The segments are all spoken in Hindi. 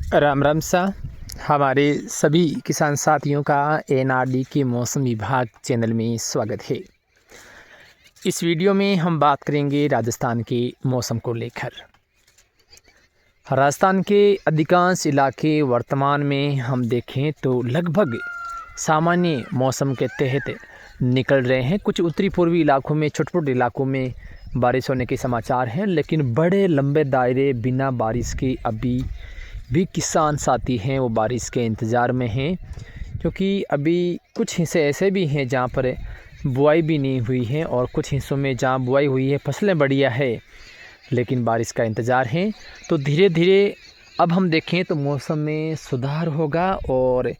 राम राम सा हमारे सभी किसान साथियों का एनआरडी के मौसम विभाग चैनल में स्वागत है। इस वीडियो में हम बात करेंगे राजस्थान के मौसम को लेकर। राजस्थान के अधिकांश इलाके वर्तमान में हम देखें तो लगभग सामान्य मौसम के तहत निकल रहे हैं। कुछ उत्तरी पूर्वी इलाकों में, छोटे इलाकों में बारिश होने के समाचार हैं, लेकिन बड़े लंबे दायरे बिना बारिश के अभी भी किसान साथी हैं वो बारिश के इंतज़ार में हैं, क्योंकि अभी कुछ हिस्से ऐसे भी हैं जहाँ पर बुआई भी नहीं हुई है और कुछ हिस्सों में जहाँ बुआई हुई है फसलें बढ़िया है लेकिन बारिश का इंतज़ार है। तो धीरे धीरे अब हम देखें तो मौसम में सुधार होगा और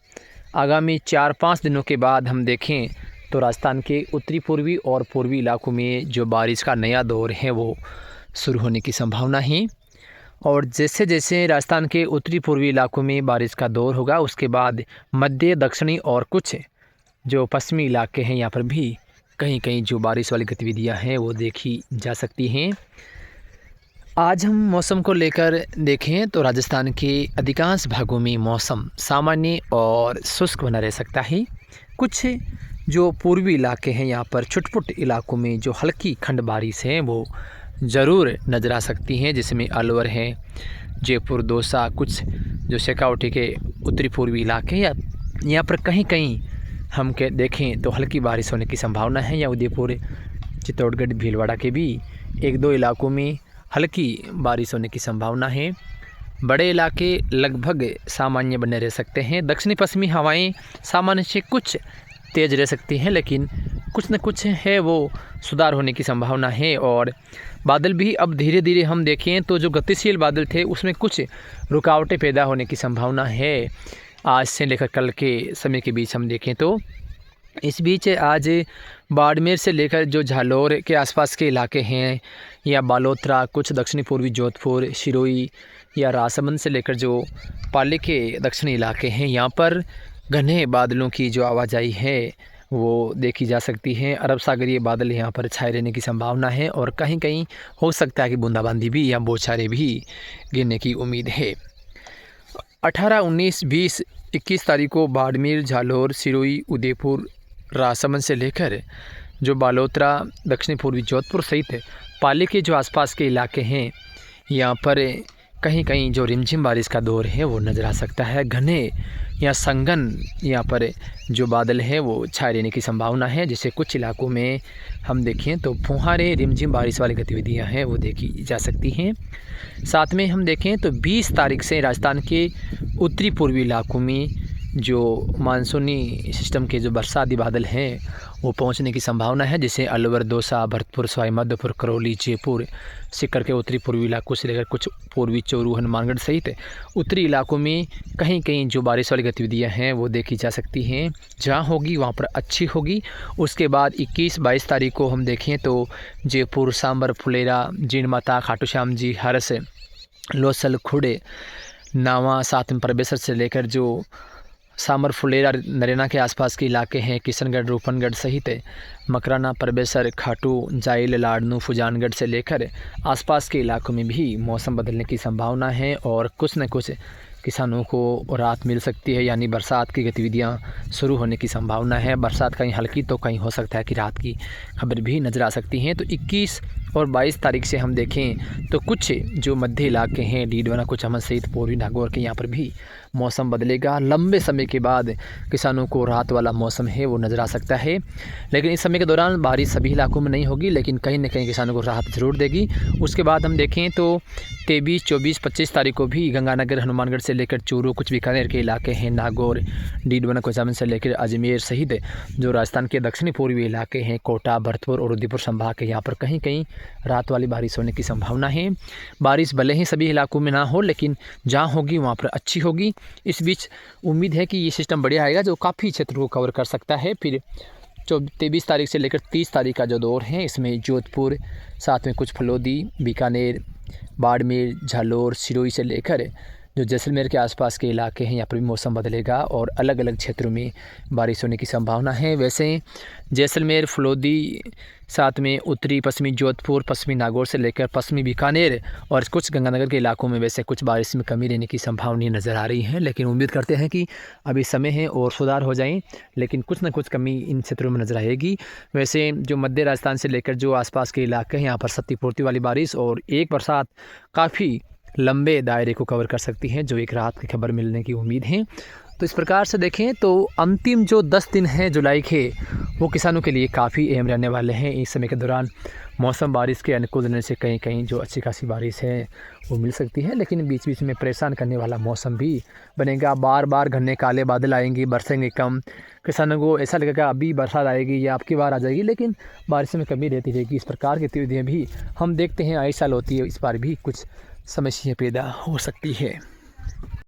आगामी 4-5 दिनों के बाद हम देखें तो राजस्थान के उत्तरी पूर्वी और पूर्वी इलाकों में जो बारिश का नया दौर है वो शुरू होने की संभावना है। और जैसे जैसे राजस्थान के उत्तरी पूर्वी इलाकों में बारिश का दौर होगा, उसके बाद मध्य, दक्षिणी और कुछ जो पश्चिमी इलाके हैं यहाँ पर भी कहीं कहीं जो बारिश वाली गतिविधियाँ हैं वो देखी जा सकती हैं। आज हम मौसम को लेकर देखें तो राजस्थान के अधिकांश भागों में मौसम सामान्य और शुष्क बना रह सकता है। कुछ जो पूर्वी इलाके हैं यहाँ पर छुटपुट इलाकों में जो हल्की खंड बारिश है वो ज़रूर नज़र आ सकती हैं, जिसमें अलवर है, जयपुर, दौसा, कुछ जो शेखावाटी के उत्तरी पूर्वी इलाके या यहाँ पर कहीं कहीं हम के देखें तो हल्की बारिश होने की संभावना है। या उदयपुर, चित्तौड़गढ़, भीलवाड़ा के भी 1-2 इलाकों में हल्की बारिश होने की संभावना है। बड़े इलाके लगभग सामान्य बने रह सकते हैं। दक्षिणी पश्चिमी हवाएं सामान्य से कुछ तेज़ रह सकती हैं, लेकिन कुछ न कुछ है वो सुधार होने की संभावना है। और बादल भी अब धीरे धीरे हम देखें तो जो गतिशील बादल थे उसमें कुछ रुकावटें पैदा होने की संभावना है। आज से लेकर कल के समय के बीच हम देखें तो इस बीच आज बाड़मेर से लेकर जो झालोर के आसपास के इलाके हैं या बालोतरा, कुछ दक्षिणी पूर्वी जोधपुर, सिरोही या राजसमंद से लेकर जो पाली के दक्षिणी इलाके हैं, यहाँ पर घने बादलों की जो आवाजाही है वो देखी जा सकती है। अरब सागरीय बादल यहाँ पर छाए रहने की संभावना है और कहीं कहीं हो सकता है कि बूंदाबांदी भी या बौछारें भी गिरने की उम्मीद है। 18, 19, 20, 21 तारीख को बाड़मेर, झालोर, सिरोही, उदयपुर, राजसमंद से लेकर जो बालोतरा, दक्षिणी पूर्वी जोधपुर सहित पाली के जो आसपास के इलाके हैं यहाँ पर कहीं कहीं जो रिमझिम बारिश का दौर है वो नज़र आ सकता है। घने या संघन यहाँ पर जो बादल है वो छाए रहने की संभावना है, जिससे कुछ इलाकों में हम देखें तो फुहारे रिमझिम बारिश वाली गतिविधियाँ हैं वो देखी जा सकती हैं। साथ में हम देखें तो 20 तारीख से राजस्थान के उत्तरी पूर्वी इलाकों में जो मानसूनी सिस्टम के जो बरसाती बादल हैं वो पहुंचने की संभावना है, जिसे अलवर, दौसा, भरतपुर, सवाई माधोपुर, करौली, जयपुर, सीकर के उत्तरी पूर्वी इलाकों से लेकर कुछ पूर्वी चोरू, हनुमानगढ़ सहित उत्तरी इलाकों में कहीं कहीं जो बारिश वाली गतिविधियां हैं वो देखी जा सकती हैं। जहां होगी वहां पर अच्छी होगी। उसके बाद 21-22 तारीख को हम देखें तो जयपुर, सांबर, फुलेरा, जीण माता, खाटू श्याम जी, हरस, लोसल, खुड़े, नावा, साथ में परबेसर से लेकर जो सामर, फुलेरा, नरेना के आसपास के इलाके हैं, किशनगढ़, रूपनगढ़ सहित मकराना, परबेसर, खाटू, जाइल, लाडनू, फुजानगढ़ से लेकर आसपास के इलाकों में भी मौसम बदलने की संभावना है और कुछ न कुछ किसानों को राहत मिल सकती है, यानी बरसात की गतिविधियां शुरू होने की संभावना है। बरसात कहीं हल्की तो कहीं हो सकता है कि रात की खबर भी नज़र आ सकती हैं। तो 21 और 22 तारीख से हम देखें तो कुछ जो मध्य इलाके हैं, डीडवाना, कुचामन सहित पूर्वी नागौर के यहाँ पर भी मौसम बदलेगा। लंबे समय के बाद किसानों को राहत वाला मौसम है वो नज़र आ सकता है, लेकिन इस समय के दौरान बारिश सभी इलाकों में नहीं होगी, लेकिन कहीं न कहीं किसानों को राहत ज़रूर देगी। उसके बाद हम देखें तो 23, 24, 25 तारीख को भी गंगानगर, हनुमानगढ़ से लेकर चूरू, कुछ बीकानेर के इलाके हैं, नागौर, डीडवाना, कुचामन से लेकर अजमेर सहित जो राजस्थान के दक्षिणी पूर्वी इलाके हैं, कोटा, भरतपुर और उदयपुर संभाग के यहाँ पर कहीं कहीं रात वाली बारिश होने की संभावना है। बारिश भले ही सभी इलाकों में ना हो, लेकिन जहाँ होगी वहाँ पर अच्छी होगी। इस बीच उम्मीद है कि ये सिस्टम बढ़िया आएगा जो काफ़ी क्षेत्र को कवर कर सकता है। फिर 23 तारीख से लेकर 30 तारीख का जो दौर है इसमें जोधपुर, साथ में कुछ फलोदी, बीकानेर, बाड़मेर, झालोर, सिरोही से लेकर जो जैसलमेर के आसपास के इलाके हैं यहाँ पर भी मौसम बदलेगा और अलग अलग क्षेत्रों में बारिश होने की संभावना है। वैसे जैसलमेर, फलोदी, साथ में उत्तरी पश्चिमी जोधपुर, पश्चिमी नागौर से लेकर पश्चिमी बीकानेर और कुछ गंगानगर के इलाकों में वैसे कुछ बारिश में कमी रहने की संभावना नज़र आ रही है। लेकिन उम्मीद करते हैं कि अभी समय है और सुधार हो जाएं, लेकिन कुछ न कुछ कमी इन क्षेत्रों में नज़र आएगी। वैसे जो मध्य राजस्थान से लेकर जो आसपास के इलाके हैं यहाँ पर क्षतिपूर्ति वाली बारिश और एक बरसात काफ़ी लंबे दायरे को कवर कर सकती हैं, जो एक राहत की खबर मिलने की उम्मीद है। तो इस प्रकार से देखें तो अंतिम जो 10 दिन हैं जुलाई के, वो किसानों के लिए काफ़ी अहम रहने वाले हैं। इस समय के दौरान मौसम बारिश के अनुकूल रहने से कहीं कहीं जो अच्छी खासी बारिश है वो मिल सकती है, लेकिन बीच बीच में परेशान करने वाला मौसम भी बनेगा। बार बार घने काले बादल आएंगे, बरसेंगे कम, किसानों को ऐसा लगेगा अभी बरसात आएगी या आपकी बार आ जाएगी, लेकिन बारिश में कमी रहती रहेगी। इस प्रकार की गतिविधियाँ भी हम देखते हैं आए साल होती है, इस बार भी कुछ समस्या पैदा हो सकती है।